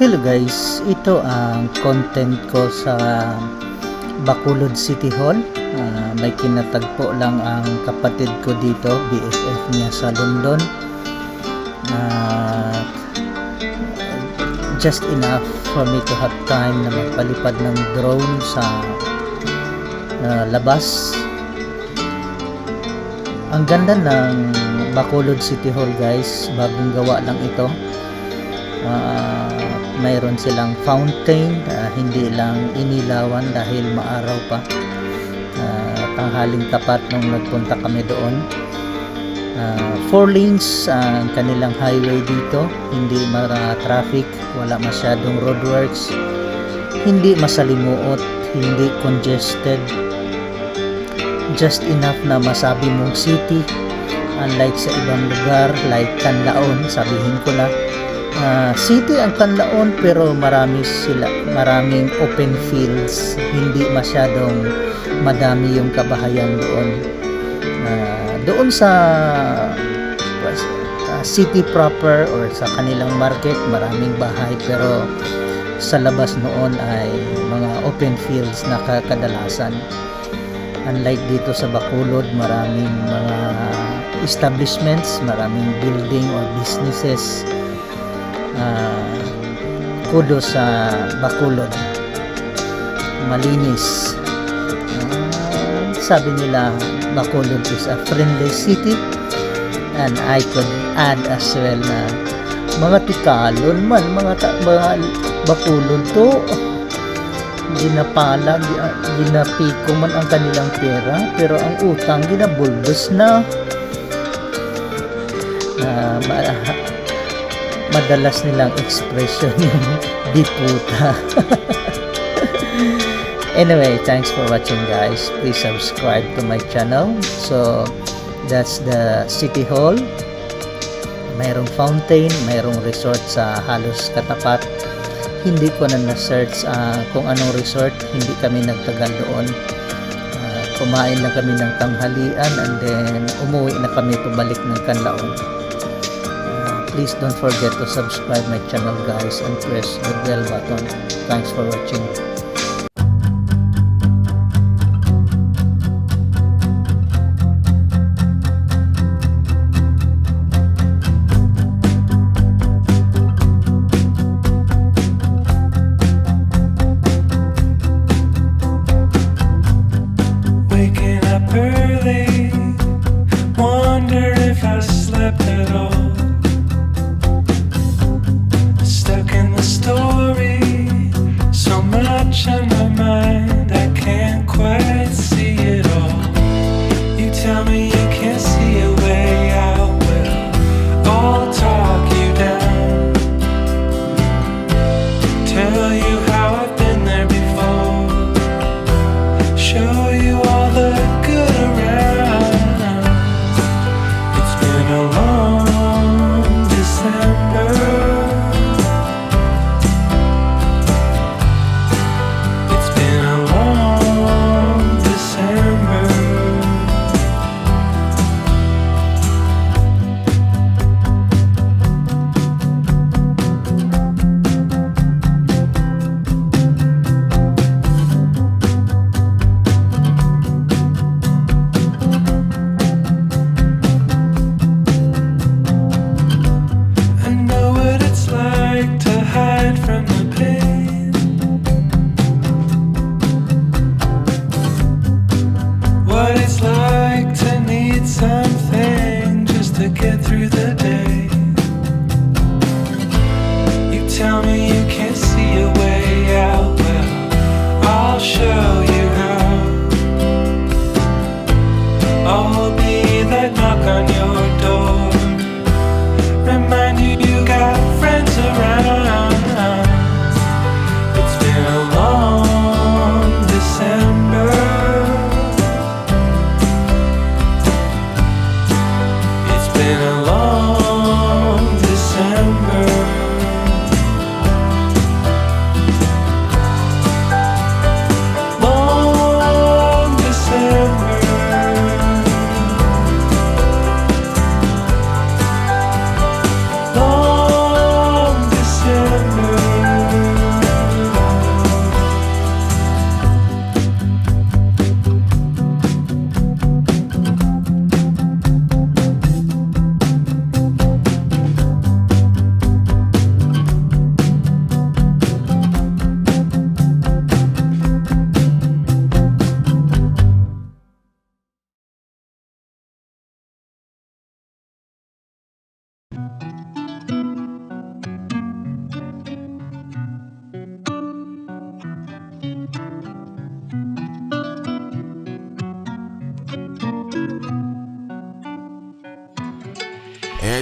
Hello guys, ito ang content ko sa Bacolod City Hall. May kinatagpo lang ang kapatid ko dito, BFF niya sa London. Just enough for me to have time na magpalipad ng drone sa labas. Ang ganda ng Bacolod City Hall guys, bagong gawa lang ito. Mayroon silang fountain, hindi lang inilawan dahil maaraw pa. Tanghaling tapat nung nagpunta kami doon. 4 lanes ang kanilang highway dito, hindi traffic, wala masyadong roadworks, hindi masalimuot, hindi congested, just enough na masabi mong city. Unlike sa ibang lugar like Canlaon, sabihin ko na city ang Canlaon pero maraming open fields, hindi masyadong madami yung kabahayan doon. Doon sa city proper or sa kanilang market maraming bahay, pero sa labas noon ay mga open fields na kadalasan. Unlike dito sa Bacolod, maraming mga establishments, maraming building or businesses. Kudos sa Bacolod, malinis. Sabi nila Bacolod is a friendly city, and I could add as well na mga tikalon man, mga Bacolod to ginapalag, ginapiko man ang kanilang pera, pero ang utang ginabuldos na. Madalas nilang expression yung diputa. Anyway, thanks for watching guys. Please subscribe to my channel. So that's the City Hall. Mayroong fountain, mayroong resort sa halos katapat. Hindi ko na-search kung anong resort, hindi kami nagtagal doon. Kumain lang kami ng tanghalian and then umuwi na kami pabalik ng Canlaon. Please don't forget to subscribe my channel guys and press the bell button. Thanks for watching. Waking up early, wonder if I slept at all. Stuck in the story, so much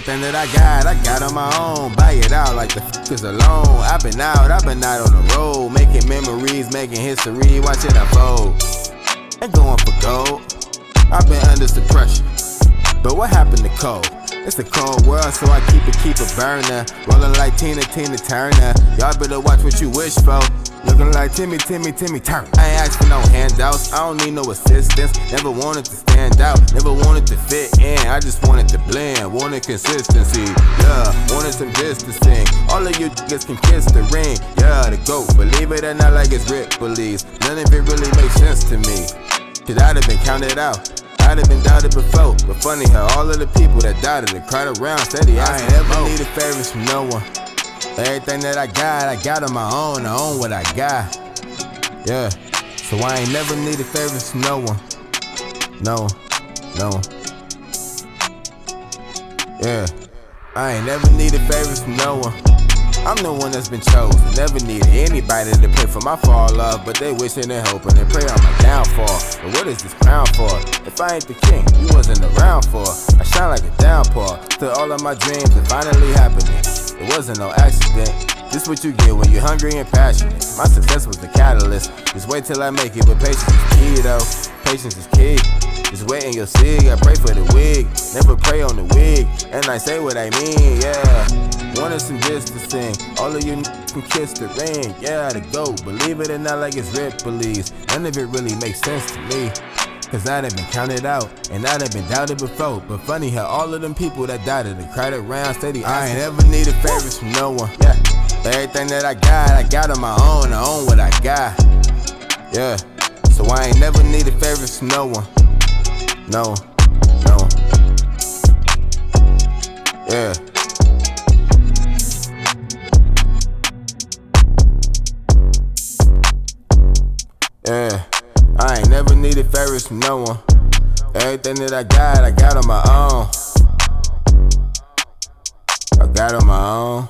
Everything that I got on my own. Buy it out like the f is alone. I've been out on the road. Making memories, making history, watch it unfold. And going for gold. I've been under some pressure. But what happened to cold? It's a cold world, so I keep it burner. Rolling like Tina Turner. Y'all better watch what you wish for. Looking like Timmy Turner. I ain't asked for no handouts, I don't need no assistance. Never wanted to stand out, never wanted to fit in. I just wanted to blend, wanted consistency. Yeah, wanted some distancing. All of you niggas can kiss the ring. Yeah, the GOAT, believe it or not, like it's Rick believes. None of it really makes sense to me. Cause I'd have been counted out, I'd have been doubted before. But funny how all of the people that doubted it cried around, steady. I ain't ever needed favors from no one. Everything that I got on my own. I own what I got. Yeah, so I ain't never needed favors from no one. No. Yeah, I ain't never needed favors from no one. I'm the one that's been chosen. Never needed anybody to pray for my fall off, but they wishing and hoping and pray on my downfall. But what is this crown for? If I ain't the king, you wasn't around for. I shine like a downpour to all of my dreams are finally happening. It wasn't no accident. This what you get when you're hungry and passionate. My success was the catalyst. Just wait till I make it, but patience is key though. Patience is key. Just wait and you'll see. I pray for the wig, never pray on the wig. And I say what I mean, yeah. Wanted some distancing. All of you can kiss the ring. Yeah, the GOAT. Believe it or not, like it's Rick believes. None of it really makes sense to me. Cause I'd have been counted out, and I'd have been doubted before. But funny how all of them people that doubted and cried around steady. I ain't ever needed favors from no one. Yeah, everything that I got on my own. I own what I got. Yeah, so I ain't never needed favors from no one. No. Yeah. Yeah, I ain't never needed favors from no one. Everything that I got on my own. I got on my own.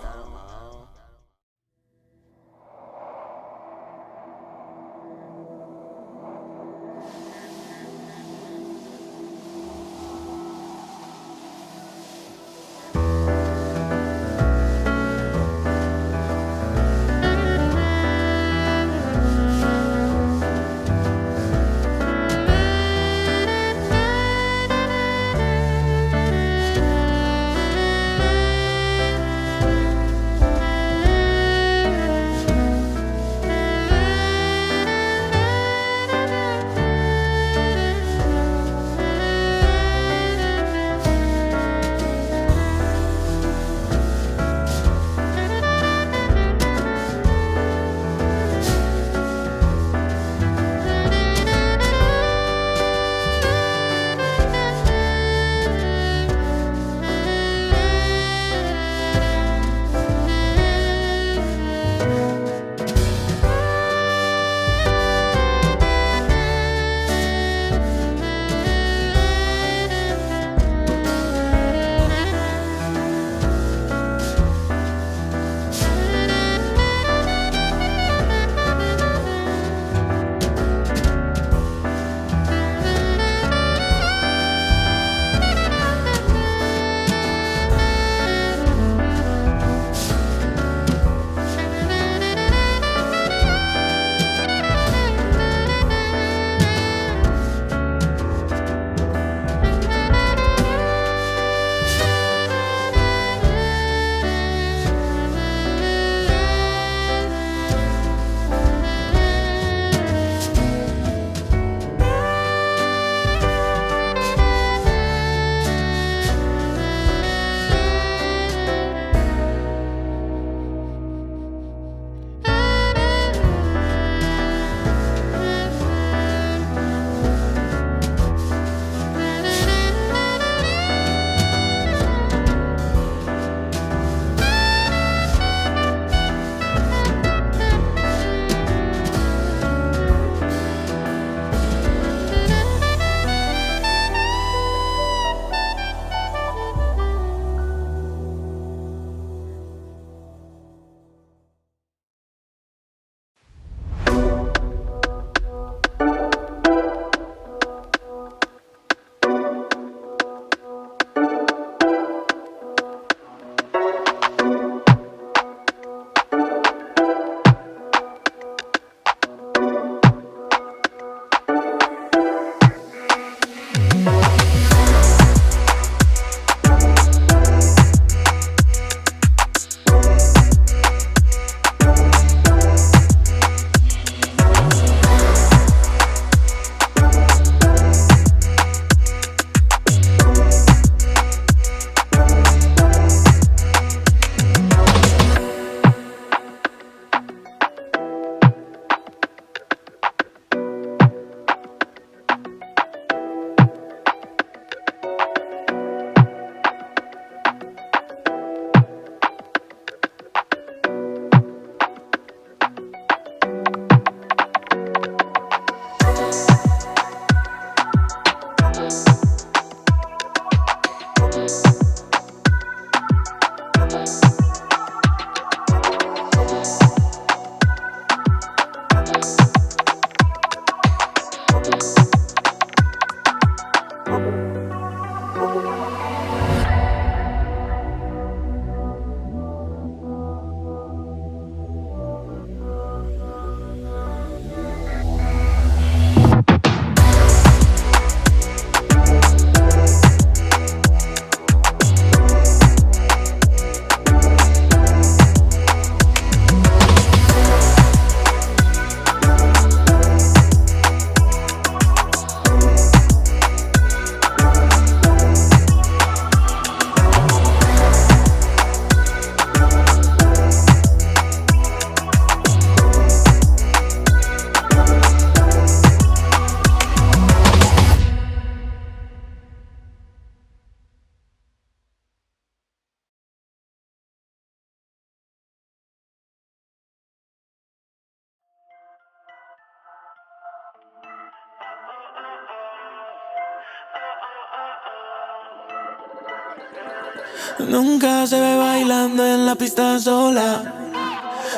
Nunca se ve bailando en la pista sola.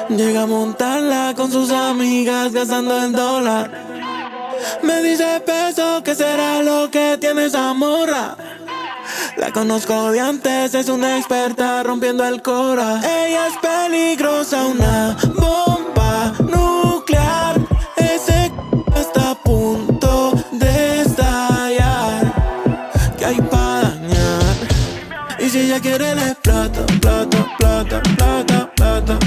Llega a montarla con sus amigas gastando el dólar. Me dice peso, ¿qué será lo que tiene esa morra? La conozco de antes, es una experta rompiendo el cora. Ella es peligrosa, una bomba nuclear. Ese está a punto de estallar. ¿Qué hay para dañar? Y si ella quiere le explota, plata, plata, plata, plata.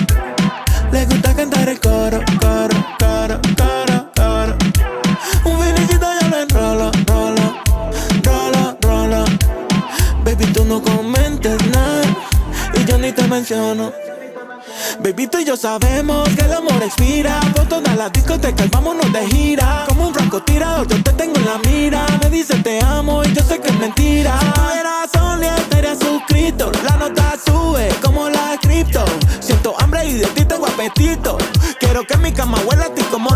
Le gusta cantar el coro, coro, coro, coro, coro. Un finicito yo lo enrolo, rolo, rolo, rolo. Baby, tú no comentes nada y yo ni te menciono. Baby, tú y yo sabemos que el amor expira. Por todas las discotecas vámonos de gira. Como un francotirador yo te tengo en la mira. Me dice te amo y yo sé que es mentira. Si tú eras Sony estarías suscrito. La nota sube como la cripto. Siento hambre y de ti tengo apetito. Quiero que mi cama huela a ti como